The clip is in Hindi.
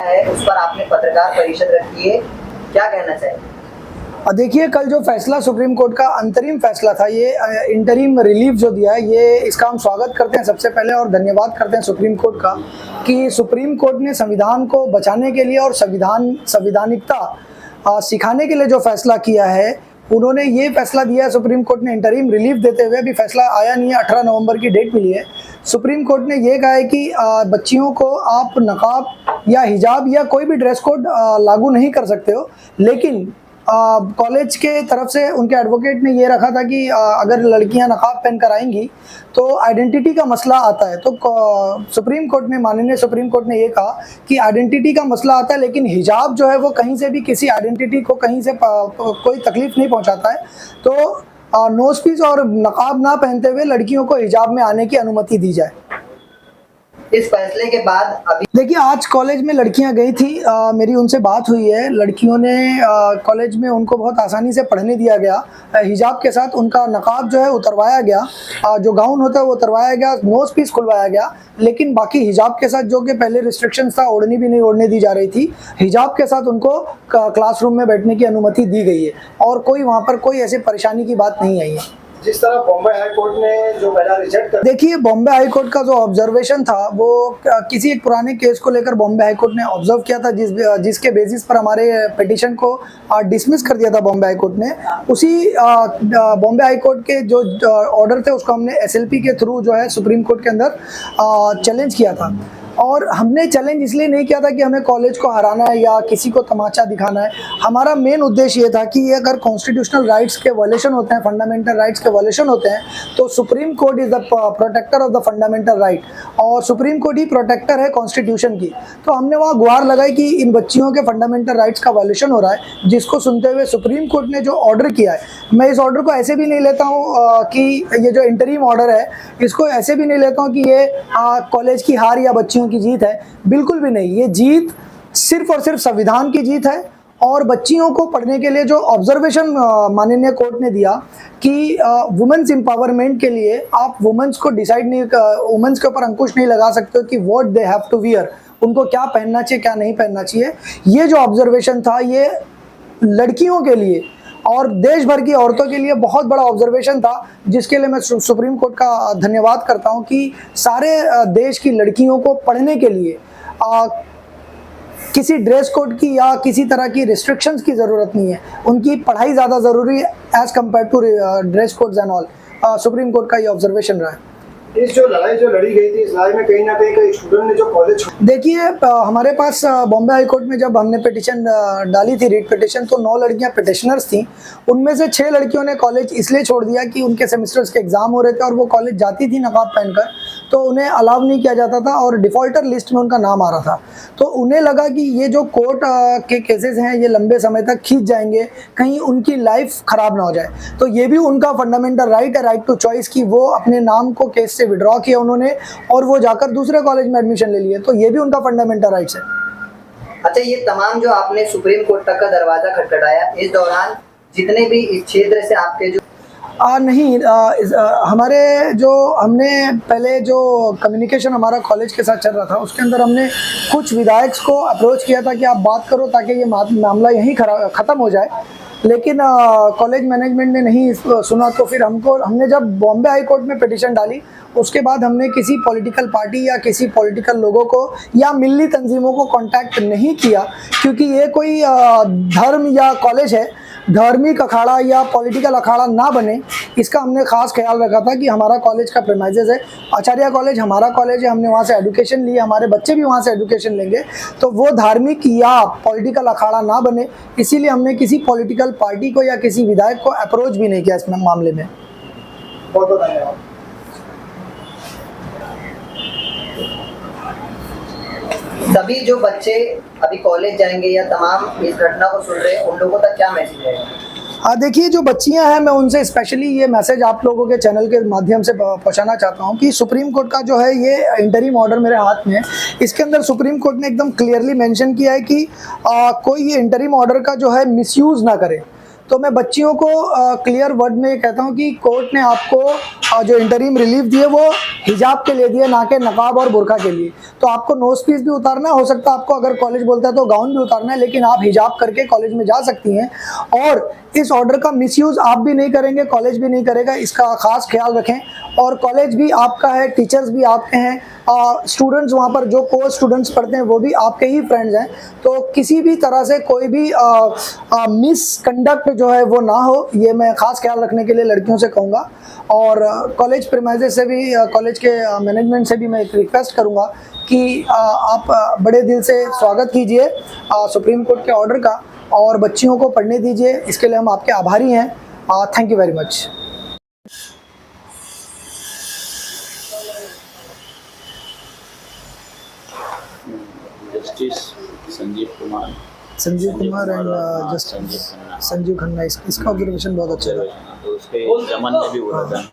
है उस पर आपने पत्रकार परिषद रखी है, क्या कहना चाहिए? देखिए, कल जो फैसला सुप्रीम कोर्ट का अंतरिम फैसला था, ये इंटरिम रिलीफ जो दिया है, ये इसका हम स्वागत करते हैं सबसे पहले, और धन्यवाद करते हैं सुप्रीम कोर्ट का कि सुप्रीम कोर्ट ने संविधान को बचाने के लिए और संविधानिकता सिखाने के लिए जो फैसला किया है, उन्होंने ये फैसला दिया है। सुप्रीम कोर्ट ने इंटरिम रिलीफ देते हुए, अभी फैसला आया नहीं है, 18 नवंबर की डेट मिली है। सुप्रीम कोर्ट ने ये कहा है कि बच्चियों को आप नकाब या हिजाब या कोई भी ड्रेस कोड लागू नहीं कर सकते हो, लेकिन कॉलेज के तरफ से उनके एडवोकेट ने ये रखा था कि अगर लड़कियां नकाब पहन कर आएंगी तो आइडेंटिटी का मसला आता है। तो सुप्रीम कोर्ट ने, माननीय सुप्रीम कोर्ट ने ये कहा कि आइडेंटिटी का मसला आता है, लेकिन हिजाब जो है वो कहीं से भी किसी आइडेंटिटी को कहीं से कोई तकलीफ नहीं पहुंचाता है। तो नोज पीस और नकाब ना पहनते हुए लड़कियों को हिजाब में आने की अनुमति दी जाए। इस फैसले के बाद अभी देखिए, आज कॉलेज में लड़कियां गई थी, मेरी उनसे बात हुई है। लड़कियों ने कॉलेज में उनको बहुत आसानी से पढ़ने दिया गया, हिजाब के साथ उनका नकाब जो है उतरवाया गया, जो गाउन होता है वो उतरवाया गया, नोज पीस खुलवाया गया, लेकिन बाकी हिजाब के साथ जो कि पहले रिस्ट्रिक्शंस था, ओढ़नी भी नहीं ओढ़ने दी जा रही थी, हिजाब के साथ उनको क्लासरूम में बैठने की अनुमति दी गई है और कोई वहाँ पर कोई ऐसी परेशानी की बात नहीं आई है। जिस तरह बॉम्बे हाई कोर्ट ने जो पहला रिजेक्ट कर, देखिए, बॉम्बे हाई कोर्ट का जो ऑब्जर्वेशन था वो किसी एक पुराने केस को लेकर बॉम्बे हाई कोर्ट ने ऑब्जर्व किया था, जिसके बेसिस पर हमारे पिटीशन को डिसमिस कर दिया था बॉम्बे हाई कोर्ट ने। उसी बॉम्बे हाई कोर्ट के जो ऑर्डर थे उसको हमने एसएलपी के थ्रू जो है सुप्रीम कोर्ट के अंदर चैलेंज किया था। और हमने चैलेंज इसलिए नहीं किया था कि हमें कॉलेज को हराना है या किसी को तमाचा दिखाना है। हमारा मेन उद्देश्य ये था कि ये अगर कॉन्स्टिट्यूशनल राइट्स के वायलेशन होते हैं, फंडामेंटल राइट्स के वायलेशन होते हैं, तो Supreme Court is the protector of the fundamental right, और सुप्रीम कोर्ट ही प्रोटेक्टर है कॉन्स्टिट्यूशन की। तो हमने वहाँ गुहार लगाई कि इन बच्चियों के फंडामेंटल राइट्स का वायलेशन हो रहा है, जिसको सुनते हुए सुप्रीम कोर्ट ने जो ऑर्डर किया है, मैं इस ऑर्डर को ऐसे भी नहीं लेता हूँ कि ये जो इंटरिम ऑर्डर है, इसको ऐसे भी नहीं लेता हूँ कि ये कॉलेज की हार या बच्चियों की जीत है। बिल्कुल भी नहीं, ये जीत सिर्फ और सिर्फ संविधान की जीत है। और बच्चियों को पढ़ने के लिए जो ऑब्जर्वेशन माननीय कोर्ट ने दिया कि वुमेन्स एम्पावरमेंट के लिए आप वुमेन्स को डिसाइड नहीं, वुमेन्स के ऊपर अंकुश नहीं लगा सकते हो कि what they have to wear, उनको क्या पहनना चाहिए क्या नहीं पहनना चाहिए। ये जो ऑब्जर्वेशन था, ये लड़कियों के लिए और देश भर की औरतों के लिए बहुत बड़ा ऑब्जर्वेशन था, जिसके लिए मैं सुप्रीम कोर्ट का धन्यवाद करता हूं कि सारे देश की लड़कियों को पढ़ने के लिए किसी ड्रेस कोड की या किसी तरह की रिस्ट्रिक्शंस की ज़रूरत नहीं है। उनकी पढ़ाई ज़्यादा ज़रूरी है as compared to dress codes and all. Supreme Court का ये ऑब्जर्वेशन रहा है। इस जो लड़ाई लड़ी गई थी, इस लड़ाई में कहीं ना कहीं स्टूडेंट ने जो कॉलेज, देखिए, हमारे पास बॉम्बे हाई कोर्ट में जब हमने पिटीशन डाली थी, रीट पिटीशन, तो 9 लड़कियां पिटिशनर्स थी। उनमें से 6 लड़कियों ने कॉलेज इसलिए छोड़ दिया कि उनके सेमेस्टर्स के एग्जाम हो रहे थे और वो कॉलेज जाती थी नकाब पहनकर, तो उन्हें अलाउ नहीं किया जाता था और डिफ़ॉल्टर लिस्ट में उनका नाम आ रहा था। तो उन्हें लगा कि ये जो कोर्ट के केसेस हैं ये लंबे समय तक खींच जाएंगे, कहीं उनकी लाइफ ख़राब ना हो जाए। तो ये भी उनका फंडामेंटल राइट है, राइट टू चॉइस, की वो अपने नाम को केस से विड्रॉ किया उन्होंने और वो जाकर दूसरे कॉलेज में एडमिशन ले लिए। तो ये भी उनका फंडामेंटल राइट्स है। अच्छा, ये तमाम जो आपने सुप्रीम कोर्ट तक का दरवाजा खटखटाया, इस दौरान जितने भी इस क्षेत्र से आपके जो हमारे जो हमने पहले जो कम्युनिकेशन हमारा कॉलेज के साथ चल रहा था, उसके अंदर हमने कुछ विधायक को अप्रोच किया था कि आप बात करो ताकि ये मामला यहीं ख़त्म हो जाए, लेकिन कॉलेज मैनेजमेंट ने नहीं सुना। तो फिर हमने जब बॉम्बे हाई कोर्ट में पिटीशन डाली, उसके बाद हमने किसी पॉलिटिकल पार्टी या किसी पॉलिटिकल लोगों को या मिली तंजीमों को कांटेक्ट नहीं किया, क्योंकि ये कोई धर्म या कॉलेज है, धार्मिक अखाड़ा या पॉलिटिकल अखाड़ा ना बने, इसका हमने खास ख्याल रखा था कि हमारा कॉलेज का प्रेमाइजेस है, आचार्य कॉलेज हमारा कॉलेज है, हमने वहाँ से एजुकेशन ली, हमारे बच्चे भी वहाँ से एजुकेशन लेंगे, तो वो धार्मिक या पॉलिटिकल अखाड़ा ना बने, इसीलिए हमने किसी पॉलिटिकल पार्टी को या किसी विधायक को अप्रोच भी नहीं किया इस मामले में। बहुत बहुत धन्यवाद। सभी जो बच्चे अभी कॉलेज जाएंगे या तमाम इस घटना को सुन रहे हैं, उन लोगों तक क्या मैसेज रहेगा? देखिए, जो बच्चियां हैं, मैं उनसे स्पेशली ये मैसेज आप लोगों के चैनल के माध्यम से पहुंचाना चाहता हूं कि सुप्रीम कोर्ट का जो है ये इंटरिम ऑर्डर मेरे हाथ में है। इसके अंदर सुप्रीम कोर्ट ने एकदम क्लियरली मेंशन किया है कि कोई ये इंटरिम ऑर्डर का जो है मिसयूज़ ना करे। तो मैं बच्चियों को क्लियर वर्ड में ये कहता हूँ कि कोर्ट ने आपको जो इंटरिम रिलीफ दिए वो हिजाब के लिए दिए, ना कि नकाब और बुरका के लिए। तो आपको नोज पीस भी उतारना हो सकता है, आपको अगर कॉलेज बोलता है तो गाउन भी उतारना है, लेकिन आप हिजाब करके कॉलेज में जा सकती हैं। और इस ऑर्डर का मिसयूज़ आप भी नहीं करेंगे, कॉलेज भी नहीं करेगा, इसका खास ख्याल रखें। और कॉलेज भी आपका है, टीचर्स भी आपके हैं, स्टूडेंट्स वहाँ पर जो कोर्स स्टूडेंट्स पढ़ते हैं वो भी आपके ही फ्रेंड्स हैं। तो किसी भी तरह से कोई भी मिसकंडक्ट जो है वो ना हो, ये मैं ख़ास ख्याल रखने के लिए लड़कियों से कहूँगा। और कॉलेज प्रीमाइसेस से भी, कॉलेज के मैनेजमेंट से भी मैं एक रिक्वेस्ट करूँगा कि आप बड़े दिल से स्वागत कीजिए सुप्रीम कोर्ट के ऑर्डर का और बच्चियों को पढ़ने दीजिए। इसके लिए हम आपके आभारी हैं। Thank you very much. Justice Sanjeev Kumar and justice Sanjeev Khanna, इसका ऑब्जर्वेशन बहुत अच्छा था। तो उसके जमन में भी हुआ था।